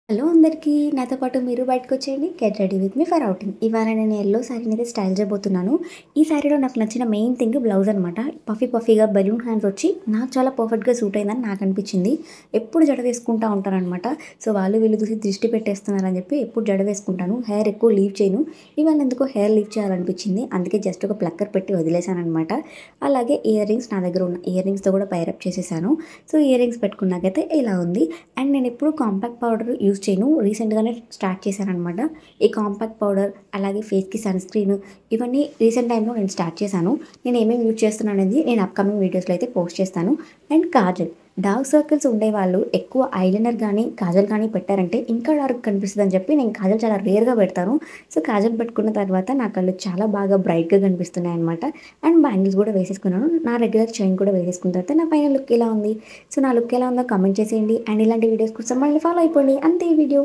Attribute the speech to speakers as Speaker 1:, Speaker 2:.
Speaker 1: Hello అందరికీ. నాతో పాటు మీరు బయటకొచ్చేయండి. Get ready with me for outing. ఇవాళ నేను యెల్లో శారీనైతే స్టైల్ చేయబోతున్నాను. ఈ శారీలో నాకు నచ్చిన మెయిన్ థింగ్ బ్లౌజ్ అనమాట. పఫీగా బెలూన్ హ్యాండ్స్ వచ్చి నాకు చాలా పర్ఫెక్ట్‌గా సూట్ అయిందని నాకనిపించింది. ఎప్పుడు జడ వేసుకుంటా ఉంటాననమాట. సో, వాళ్ళు వీళ్ళు చూసి దిష్టి పెట్టేస్తున్నారని చెప్పి ఎప్పుడు జడ వేసుకుంటాను. హెయిర్ ఎక్కువ లీవ్ చేయను. ఇవాళ ఎందుకో హెయిర్ లీవ్ చేయాలనిపించింది. అందుకే జస్ట్ ఒక ప్లక్కర్ పెట్టి వదిలేసాననమాట. అలాగే ఇయర్ రింగ్స్ నా దగ్గర ఉన్న ఇయర్ రింగ్స్‌తో కూడా పైరప్ చేసేసాను. సో, ఇయర్ రింగ్స్ పెట్టుకున్నాకైతే ఇలా ఉంది. అండ్ నేనెప్పుడు కాంపాక్ట్ పౌడర్ యూజ్ చేయను. రీసెంట్‌గానే స్టార్ట్ చేశాననమాట. ఈ కాంపాక్ట్ పౌడర్, అలాగే ఫేస్‌కి సన్ స్క్రీన్ ఇవన్నీ రీసెంట్ టైమ్‌లో నేను స్టార్ట్ చేశాను. నేను ఏమేమి యూజ్ చేస్తున్నాననేది నేను అప్‌కమింగ్ వీడియోస్‌లో అయితే పోస్ట్ చేస్తాను. అండ్ కాజల్. డార్క్ సర్కిల్స్ ఉండేవాళ్ళు ఎక్కువ ఐలైనర్ గానీ, కాజల్ కానీ పెట్టారంటే ఇంకా డార్క్ కనిపిస్తదని చెప్పి నేను కాజల్ చాలా రేర్‌గా పెడతాను. సో, కాజల్ పెట్టుకున్న తర్వాత నా కళ్ళు చాలా బాగా బ్రైట్‌గా కనిపిస్తున్నాయనమాట. అండ్ బ్యాంగిల్స్ కూడా వేసేసుకున్నాను. నా రెగ్యులర్ చైన్ కూడా వేసేసుకున్న తర్వాత నా ఫైనల్ లుక్ ఇలా ఉంది. సో, నా లుక్ ఎలా ఉందో కామెంట్ చేసేయండి. అండ్ ఇలాంటి వీడియోస్ కోసం మళ్ళీ ఫాలో అయిపోండి. అంతే ఈ వీడియో.